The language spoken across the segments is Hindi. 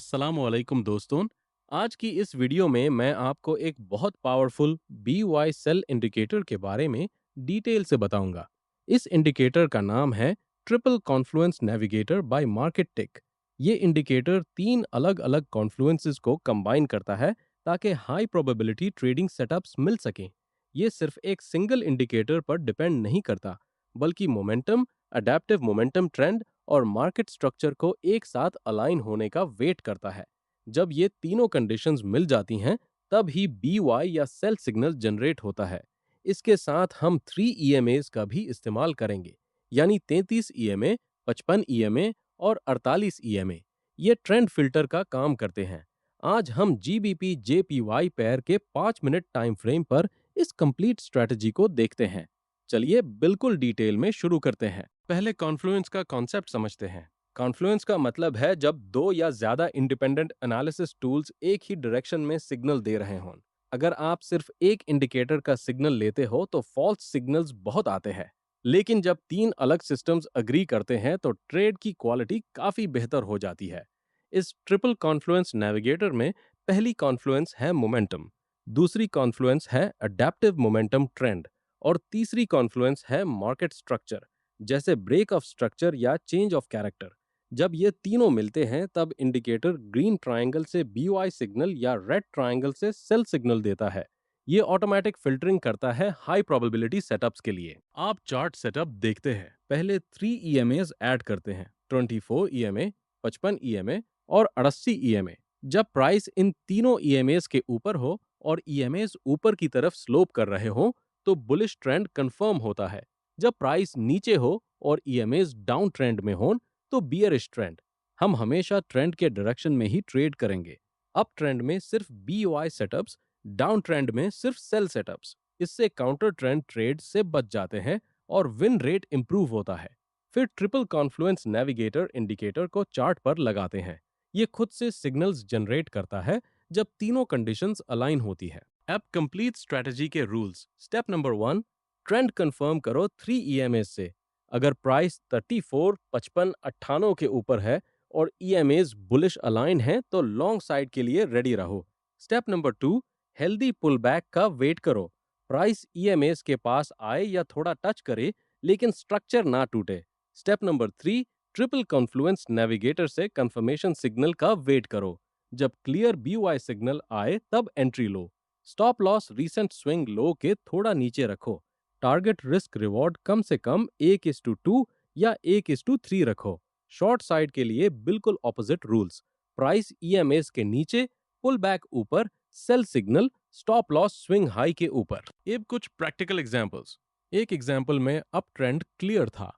अस्सलामुअलैकुम दोस्तों। आज की इस वीडियो में मैं आपको एक बहुत पावरफुल BY सेल इंडिकेटर के बारे में डिटेल से बताऊंगा। इस इंडिकेटर का नाम है triple confluence navigator by market tech. ये इंडिकेटर तीन अलग-अलग कॉन्फ्लुएंसेस को कंबाइन करता है ताकि हाई प्रोबेबिलिटी ट्रेडिंग सेटअप्स मिल सकें। ये सिर्फ एक सिंगल इंडिकेटर पर डिपेंड नहीं करता, बल्कि मोमेंटम, अडेप्टिव मोमेंटम ट्रेंड और मार्केट स्ट्रक्चर को एक साथ अलाइन होने का वेट करता है। जब ये तीनों कंडीशंस मिल जाती हैं, तब ही BY या सेल सिग्नल जनरेट होता है। इसके साथ हम 3 EMAs का भी इस्तेमाल करेंगे, यानी 33 EMA, 55 EMA और 48 EMA। ये ट्रेंड फिल्टर का काम करते हैं। आज हम GBP JPY पेयर के 5 मिनट टाइम फ्रेम पर इस कंप्लीट स्ट्रेटजी को देखते हैं। चलिए बिल्कुल डिटेल में शुरू करते हैं। पहले कॉन्फ्लुएंस का कॉन्सेप्ट समझते हैं। कॉन्फ्लुएंस का मतलब है जब दो या ज्यादा इंडिपेंडेंट एनालिसिस टूल्स एक ही डायरेक्शन में सिग्नल दे रहे हों। अगर आप सिर्फ एक इंडिकेटर का सिग्नल लेते हो तो फॉल्स सिग्नल्स बहुत आते हैं। लेकिन जब तीन अलग सिस्टम्स अग्री करते हैं तो ट्रेड की क्वालिटी काफी बेहतर हो जाती है। इस ट्रिपल कॉन्फ्लुएंस नेविगेटर में पहली कॉन्फ्लुएंस है मोमेंटम, दूसरी कॉन्फ्लुएंस है अडेप्टिव मोमेंटम ट्रेंड और तीसरी कॉन्फ्लुएंस है मार्केट स्ट्रक्चर, जैसे ब्रेक ऑफ स्ट्रक्चर या चेंज ऑफ कैरेक्टर। जब ये तीनों मिलते हैं तब इंडिकेटर ग्रीन ट्रायंगल से BY सिग्नल या रेड ट्रायंगल से सेल सिग्नल देता है। ये ऑटोमेटिक फिल्टरिंग करता है हाई प्रोबेबिलिटी सेटअप्स के लिए। आप चार्ट सेटअप देखते हैं। पहले 3 EMAs ऐड करते हैं, 24 EMA, 55 EMA और 88 EMA। जब प्राइस इन तीनों EMAs के ऊपर हो और EMAs ऊपर की तरफ स्लोप कर रहे हो तो बुलिश ट्रेंड कंफर्म होता है। जब प्राइस नीचे हो और EMAs डाउन ट्रेंड में हो तो बियरिश ट्रेंड। हम हमेशा ट्रेंड के डायरेक्शन में ही ट्रेड करेंगे। अप ट्रेंड में सिर्फ BY सेटअप्स, डाउन ट्रेंड में सिर्फ सेल सेटअप्स। इससे काउंटर ट्रेंड ट्रेड से बच जाते हैं और विन रेट इंप्रूव होता है। फिर ट्रिपल कॉन्फ्लुएंस नेविगेटर इंडिकेटर को चार्ट पर लगाते हैं। ये खुद से सिग्नल्स जनरेट करता है जब तीनों कंडीशंस अलाइन होती है। अब कंप्लीट स्ट्रेटजी के rules. Step number 1, trend confirm करो 3 EMA से। अगर प्राइस 34, 55, 98 के ऊपर है और EMAs बुलिश अलाइन है तो लॉन्ग साइड के लिए रेडी रहो। Step number 2, healthy pull back का वेट करो। प्राइस EMAs के पास आए या थोड़ा टच करे, लेकिन स्ट्रक्चर ना टूटे। Step number 3, triple confluence navigator से कंफर्मेशन सिग्नल का वेट करो। जब क्लियर BY सिग्नल आए तब एंट्री लो। Stop loss recent swing low के थोड़ा नीचे रखो। टारगेट रिस्क रिवॉर्ड कम से कम 1:2 या 1:3 रखो। शॉर्ट साइड के लिए बिल्कुल ऑपोजिट रूल्स। प्राइस EMAs के नीचे, पुल बैक ऊपर, sell signal, stop loss swing high के ऊपर। अब कुछ प्रैक्टिकल एग्जांपल्स। एक एग्जांपल में अप ट्रेंड क्लियर था।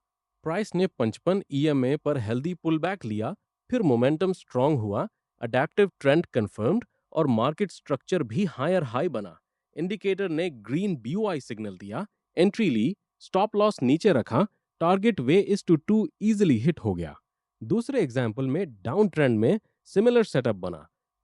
प्राइस ने 55 EMA पर हेल्दी पुल बैक लिया, फिर मोमेंटम स्ट्रांग हुआ, अडेप्टिव ट्रेंड कंफर्म्ड और मार्केट स्ट्रक्चर भी हायर हाई बना। इंडिकेटर ने ग्रीन BY सिग्नल दिया, एंट्री ली, स्टॉप लॉस नीचे रखा, target way is to 2 easily hit हो गया। दूसरे एग्जाम्पल में डाउन ट्रेंड में सिमिलर सेटअप बना।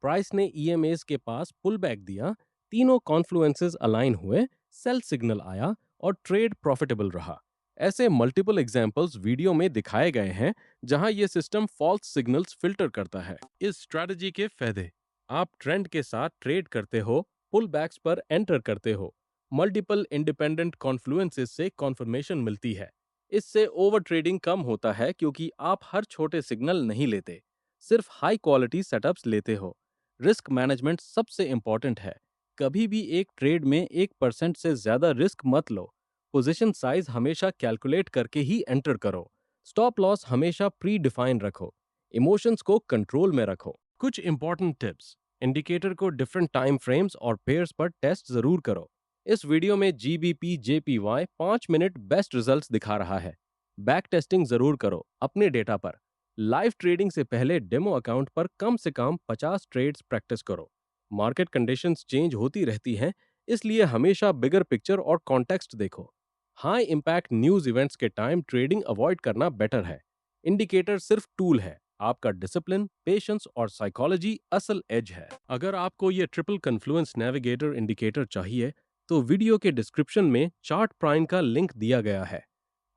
प्राइस ने EMAs के पास पुल बैक दिया, तीनों कॉन्फ्लुएंसेस अलाइन हुए, सेल सिग्नल आया और ट्रेड प्रॉफिटेबल रहा। ऐसे मल्टीपल एग्जाम्पल्स वीडियो में दिखाए गए हैं जहां यह सिस्टम फॉल्स सिग्नल्स फिल्टर करता है। इस स्ट्रेटजी के फायदे: आप ट्रेंड के साथ ट्रेड करते हो, पुल बैक्स पर एंटर करते हो, मल्टीपल इंडिपेंडेंट कॉन्फ्लुएंसेस से कॉन्फर्मेशन मिलती है। इससे ओवर ट्रेडिंग कम होता है क्योंकि आप हर छोटे सिग्नल नहीं लेते, सिर्फ हाई क्वालिटी सेटअप्स लेते हो। रिस्क मैनेजमेंट सबसे इंपॉर्टेंट है। कभी भी एक ट्रेड में 1% से ज्यादा रिस्क मत लो। पोजीशन साइज हमेशा कैलकुलेट करके ही एंटर करो। स्टॉप लॉस हमेशा प्री डिफाइन रखो। इमोशंस को कंट्रोल में रखो। कुछ इंपॉर्टेंट टिप्स: इंडिकेटर को डिफरेंट टाइम फ्रेम्स और पेयर्स पर टेस्ट जरूर करो। इस वीडियो में GBP JPY 5 minute best results दिखा रहा है। बैक टेस्टिंग जरूर करो अपने डेटा पर। लाइव ट्रेडिंग से पहले डेमो अकाउंट पर कम से कम 50 ट्रेड्स प्रैक्टिस करो। मार्केट कंडीशंस चेंज होती रहती हैं, इसलिए हमेशा बिगर पिक्चर और कॉन्टेक्स्ट देखो। हाई इंपैक्ट न्यूज इवेंट्स के टाइम ट्रेडिंग अवॉइड करना बेटर है। इंडिकेटर सिर्फ टूल है, आपका डिसिप्लिन, पेशेंस और साइकोलॉजी असल एज है। अगर आपको ये ट्रिपल कन्फ्लुएंस नेविगेटर इंडिकेटर चाहिए तो वीडियो के डिस्क्रिप्शन में चार्ट प्राइम का लिंक दिया गया है।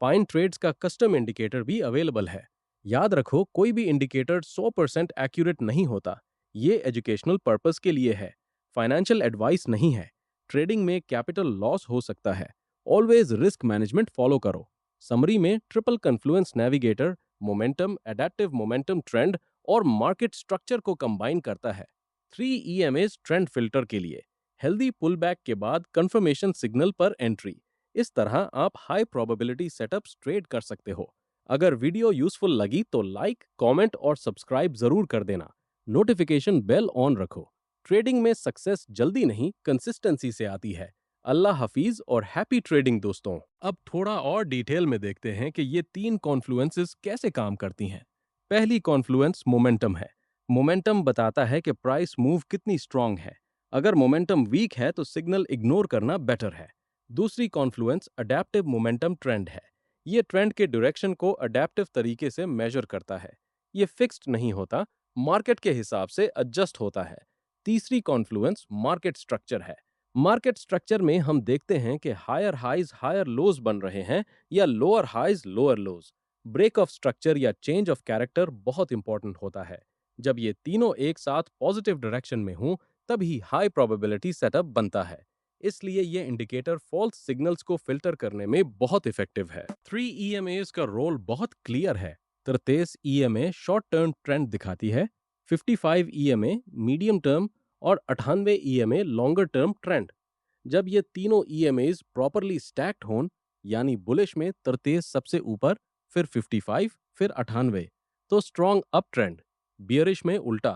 पाइन ट्रेड्स का कस्टम इंडिकेटर भी अवेलेबल है। याद रखो, कोई भी इंडिकेटर 100% एक्यूरेट नहीं होता। ये एजुकेशनल पर्पस के लिए है, फाइनेंशियल एडवाइस नहीं है। ट्रेडिंग में कैपिटल लॉस हो सकता है। ऑलवेज रिस्क मैनेजमेंट फॉलो करो। समरी में triple confluence navigator momentum, adaptive momentum trend और मार्केट स्ट्रक्चर को कंबाइन करता है। 3 EMAs ट्रेंड फिल्टर के लिए, हेल्दी पुलबैक के बाद कंफर्मेशन सिग्नल पर एंट्री। इस तरह आप हाई प्रोबेबिलिटी सेटअप्स ट्रेड कर सकते हो। अगर वीडियो यूजफुल लगी तो लाइक, कमेंट और सब्सक्राइब जरूर कर देना। नोटिफिकेशन बेल ऑन रखो। ट्रेडिंग में सक्सेस जल्दी नहीं, कंसिस्टेंसी से आती है। अल्लाह हाफिज और हैप्पी ट्रेडिंग दोस्तों। अब थोड़ा और डिटेल में देखते हैं कि ये 3 कॉन्फ्लुएंसेस कैसे काम करती हैं। पहली कॉन्फ्लुएंस मोमेंटम है। मोमेंटम बताता है कि प्राइस मूव कितनी स्ट्रांग है। अगर मोमेंटम वीक है तो सिग्नल इग्नोर करना बेटर है। दूसरी कॉन्फ्लुएंस अडेप्टिव मोमेंटम ट्रेंड है। ये ट्रेंड के डायरेक्शन को अडेप्टिव तरीके से मेजर करता है। ये फिक्स्ड नहीं होता, मार्केट के हिसाब से एडजस्ट होता है। तीसरी कॉन्फ्लुएंस मार्केट स्ट्रक्चर है। मार्केट स्ट्रक्चर में हम देखते हैं कि हायर हाइज हायर लोज बन रहे हैं या lower highs lower lows. Break of structure या चेंज ऑफ कैरेक्टर बहुत इंपॉर्टेंट होता है। जब ये तीनों एक साथ पॉजिटिव डायरेक्शन में हों, तभी हाई प्रोबेबिलिटी सेटअप बनता है। इसलिए ये इंडिकेटर फॉल्स सिग्नल्स को फिल्टर करने में बहुत इफेक्टिव है। 3 EMAs का रोल बहुत क्लियर है। 33 EMA शॉर्ट टर्म ट्रेंड दिखाती है, 55 EMA मीडियम टर्म और 98 EMA लॉन्गर टर्म ट्रेंड। जब ये तीनों EMAs प्रॉपरली स्टैक्ड हों, यानी बुलिश में 33 सबसे ऊपर, फिर 55, फिर 98, तो स्ट्रॉन्ग अप ट्रेंड। बियरिश में उल्टा।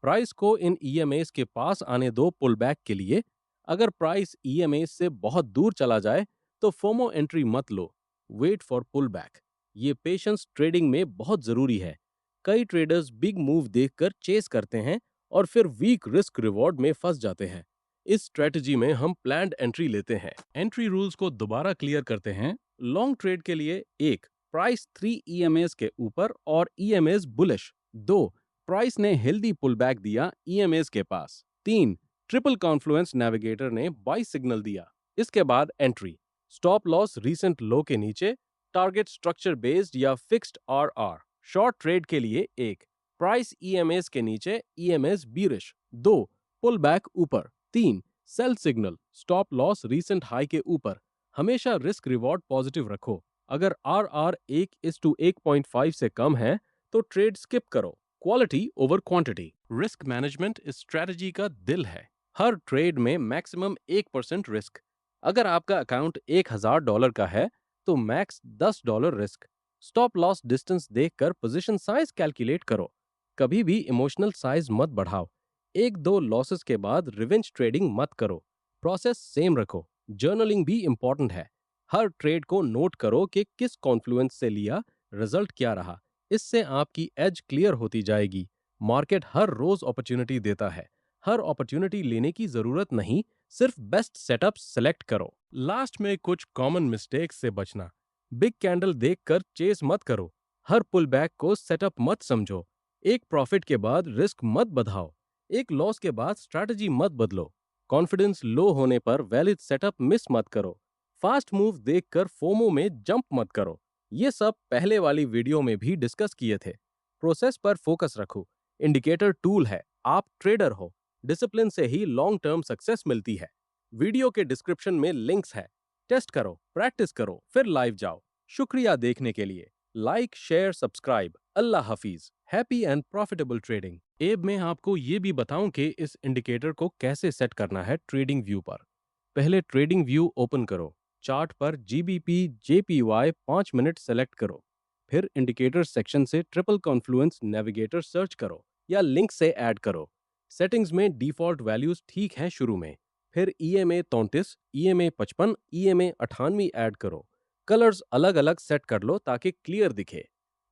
प्राइस को इन EMAs के पास आने दो पुलबैक के लिए। अगर प्राइस EMAs से बहुत दूर चला जाए तो फोमो एंट्री मत लो, वेट फॉर पुल बैक। ये पेशेंस ट्रेडिंग में बहुत जरूरी है। कई ट्रेडर्स बिग मूव देखकर चेस करते हैं और फिर वीक रिस्क रिवॉर्ड में फंस जाते हैं। इस स्ट्रेटजी में हम प्लान्ड एंट्री लेते हैं। एंट्री रूल्स को दोबारा क्लियर करते हैं। लॉन्ग ट्रेड के लिए, एक, प्राइस 3 EMAs के ऊपर और EMAs बुलिश। दो, प्राइस ने हेल्दी पुलबैक दिया EMAs के पास। तीन, ट्रिपल कॉन्फ्लुएंस नेविगेटर ने बाई सिग्नल दिया। इसके बाद एंट्री, स्टॉप लॉस रीसेंट लो के नीचे, टारगेट स्ट्रक्चर बेस्ड या फिक्स्ड RR। शॉर्ट ट्रेड के लिए, एक, प्राइस EMAs के नीचे EMAs बीरिश। दो, पुल बैक ऊपर। तीन, sell signal, stop loss recent high के ऊपर। हमेशा रिस्क रिवॉर्ड पॉजिटिव रखो। अगर RR 1:1.5 से कम है तो ट्रेड स्किप करो। Quality over quantity. Risk management इस स्ट्रेटजी का दिल है। हर ट्रेड में मैक्सिमम 1% रिस्क। अगर आपका अकाउंट $1,000 का है तो max $10 risk. Stop loss distance देखकर पोजीशन साइज कैलकुलेट करो। कभी भी इमोशनल साइज मत बढ़ाओ। एक दो लॉसेस के बाद रिवेंज ट्रेडिंग मत करो। प्रोसेस सेम रखो। जर्नलिंग भी इंपॉर्टेंट है। हर ट्रेड को नोट करो कि किस कॉन्फ्लुएंस से लिया, रिजल्ट क्या रहा। इससे आपकी एज क्लियर होती जाएगी। मार्केट हर रोज अपॉर्चुनिटी देता है। हर अपॉर्चुनिटी लेने की जरूरत नहीं, सिर्फ बेस्ट सेटअप सेलेक्ट करो। लास्ट में कुछ कॉमन मिस्टेक्स से बचना। बिग कैंडल देखकर चेस मत करो। हर पुल बैक को सेटअप मत समझो। एक प्रॉफिट के बाद रिस्क मत बढ़ाओ। एक लॉस के बाद स्ट्रैटेजी मत बदलो। कॉन्फिडेंस लो होने पर वैलिड सेटअप मिस मत करो। फास्ट मूव देखकर फोमो में जंप मत करो। ये सब पहले वाली वीडियो में भी डिस्कस किए थे। प्रोसेस पर फोकस रखो। इंडिकेटर टूल है, आप ट्रेडर हो। डिसिप्लिन से ही लॉन्ग टर्म सक्सेस मिलती है। वीडियो के डिस्क्रिप्शन में लिंक्स है। टेस्ट करो, प्रैक्टिस करो, फिर लाइव जाओ। शुक्रिया देखने के लिए। Like, share, subscribe. अल्लाह हाफिज। Happy and profitable trading. एब मैं आपको ये भी बताऊं कि इस इंडिकेटर को कैसे सेट करना है ट्रेडिंग व्यू पर। पहले ट्रेडिंग व्यू ओपन करो। चार्ट पर GBP JPY 5 मिनट सेलेक्ट करो। फिर इंडिकेटर सेक्शन से ट्रिपल कॉन्फ्लुएंस नेविगेटर सर्च करो या लिंक से ऐड करो। सेटिंग्स में डिफॉल्ट वैल्यूज ठीक हैं शुरू में। फिर EMA 33, EMA 55, EMA 98 ऐड करो। कलर्स अलग अलग सेट कर लो ताकि क्लियर दिखे।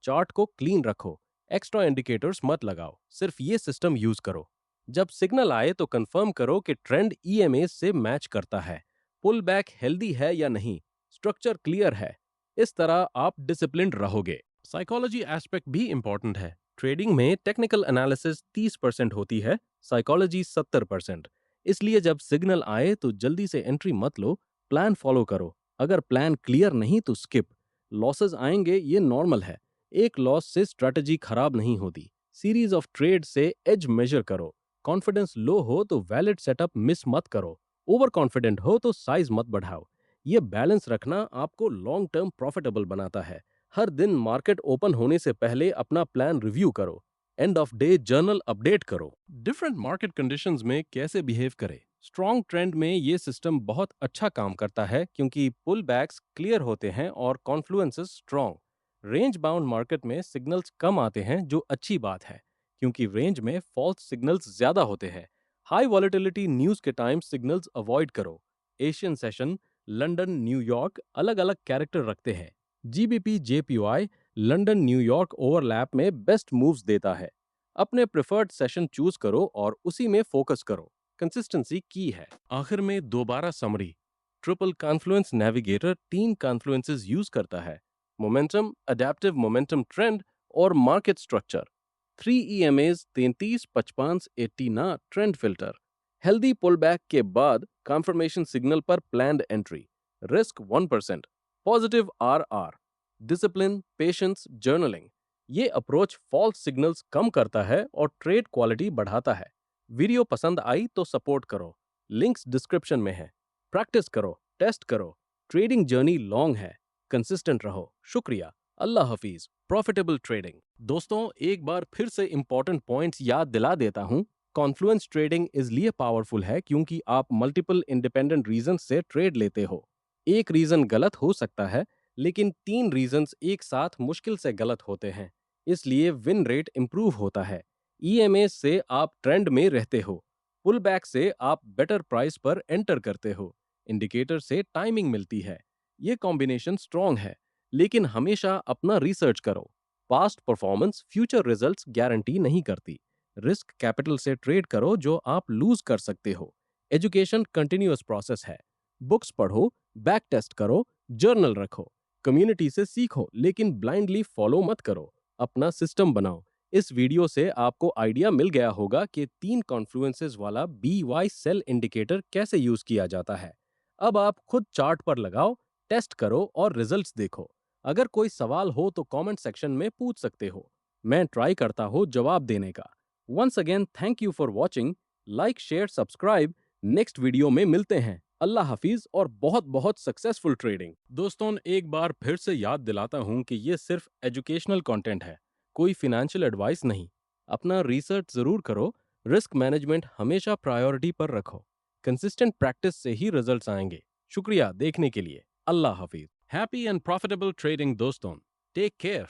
चार्ट को क्लीन रखो। एक्स्ट्रा इंडिकेटर्स मत लगाओ, सिर्फ ये सिस्टम यूज करो। जब सिग्नल आए तो कंफर्म करो कि ट्रेंड EMA से मैच करता है। पुल बैक हेल्दी है या नहीं, स्ट्रक्चर क्लियर है। इस तरह आप डिसिप्लिन्ड रहोगे। साइकोलॉजी एस्पेक्ट भी इंपॉर्टेंट है। ट्रेडिंग में टेक्निकल एनालिसिस 30% होती है, साइकोलॉजी 70%। इसलिए जब सिग्नल आए तो जल्दी से एंट्री मत लो, प्लान फॉलो करो। अगर प्लान क्लियर नहीं तो स्किप। लॉसेस आएंगे, ये नॉर्मल है। एक लॉस से स्ट्रैटेजी खराब नहीं होती। सीरीज ऑफ ट्रेड से एज मेजर करो। कॉन्फिडेंस लो हो तो वैलिड सेटअप मिस मत करो। ओवर कॉन्फिडेंट हो तो साइज मत बढ़ाओ। ये बैलेंस रखना आपको लॉन्ग टर्म प्रॉफिटेबल बनाता है। हर दिन मार्केट ओपन होने से पहले अपना प्लान रिव्यू करो। End of day journal update करो। डिफरेंट मार्केट कंडीशंस में कैसे बिहेव करें। स्ट्रॉन्ग ट्रेंड में ये सिस्टम बहुत अच्छा काम करता है क्योंकि पुल बैक्स क्लियर होते हैं और कॉन्फ्लुएंसेस स्ट्रॉन्ग। रेंज बाउंड मार्केट में सिग्नल्स कम आते हैं जो अच्छी बात है क्योंकि रेंज में फॉल्स सिग्नल्स ज्यादा होते हैं। हाई वॉलेटिलिटी न्यूज के टाइम सिग्नल्स अवॉइड करो। एशियन सेशन, लंदन, न्यूयॉर्क अलग अलग कैरेक्टर रखते हैं। GBP JPY London New York overlap में बेस्ट मूव्स देता है। अपने प्रेफर्ड सेशन चूज करो और उसी में फोकस करो। कंसिस्टेंसी की है। आखिर में दोबारा summary. Triple confluence navigator 3 confluences use करता है। मोमेंटम, अडेप्टिव मोमेंटम ट्रेंड और मार्केट स्ट्रक्चर। 3 EMAs 33, 55, 80 ना ट्रेंड फिल्टर। हेल्दी पुलबैक के बाद कंफर्मेशन सिग्नल पर planned entry. Risk 1%। Positive RR। Discipline, patience, journaling. ये अप्रोच फॉल्स सिग्नल्स कम करता है और ट्रेड क्वालिटी बढ़ाता है। वीडियो पसंद आई तो सपोर्ट करो। लिंक्स डिस्क्रिप्शन में है। प्रैक्टिस करो, टेस्ट करो। ट्रेडिंग जर्नी लॉन्ग है। कंसिस्टेंट रहो। शुक्रिया। अल्लाह हफीज। Profitable trading. दोस्तों, एक बार फिर से इंपॉर्टेंट पॉइंट्स याद दिला देता हूं। कॉन्फ्लुएंस ट्रेडिंग इसलिए पावरफुल है क्योंकि आप मल्टीपल इंडिपेंडेंट रीजन से ट्रेड लेते हो। एक रीजन गलत हो सकता है, लेकिन 3 रीजंस एक साथ मुश्किल से गलत होते हैं। इसलिए विन रेट इंप्रूव होता है। ईएमए से आप ट्रेंड में रहते हो। पुल बैक से आप बेटर प्राइस पर एंटर करते हो। इंडिकेटर से टाइमिंग मिलती है। ये कॉम्बिनेशन स्ट्रॉन्ग है, लेकिन हमेशा अपना रिसर्च करो। Past performance future results guarantee नहीं करती। रिस्क कैपिटल से ट्रेड करो जो आप लूज कर सकते हो। एजुकेशन कंटिन्यूअस प्रोसेस है। बुक्स पढ़ो, बैक टेस्ट करो, जर्नल रखो। कम्युनिटी से सीखो, लेकिन ब्लाइंडली फॉलो मत करो। अपना सिस्टम बनाओ। इस वीडियो से आपको आइडिया मिल गया होगा कि 3 कॉन्फ्लुएंसेस वाला BY सेल इंडिकेटर कैसे यूज किया जाता है। अब आप खुद चार्ट पर लगाओ, टेस्ट करो और रिजल्ट्स देखो। अगर कोई सवाल हो तो कमेंट सेक्शन में पूछ सकते हो। मैं ट्राई करता हूँ जवाब देने का। Once again thank you for watching. Like, share, subscribe. Next video में मिलते हैं। अल्लाह हाफिज और बहुत बहुत सक्सेसफुल ट्रेडिंग। दोस्तों, एक बार फिर से याद दिलाता हूं कि ये सिर्फ एजुकेशनल कंटेंट है, कोई फिनेंशियल एडवाइस नहीं। अपना रिसर्च जरूर करो। रिस्क मैनेजमेंट हमेशा प्रायोरिटी पर रखो। कंसिस्टेंट प्रैक्टिस से ही रिजल्ट्स आएंगे। शुक्रिया देखने के लिए। अल्लाह हाफिज। हैप्पी एंड प्रॉफिटेबल ट्रेडिंग दोस्तों। Take care.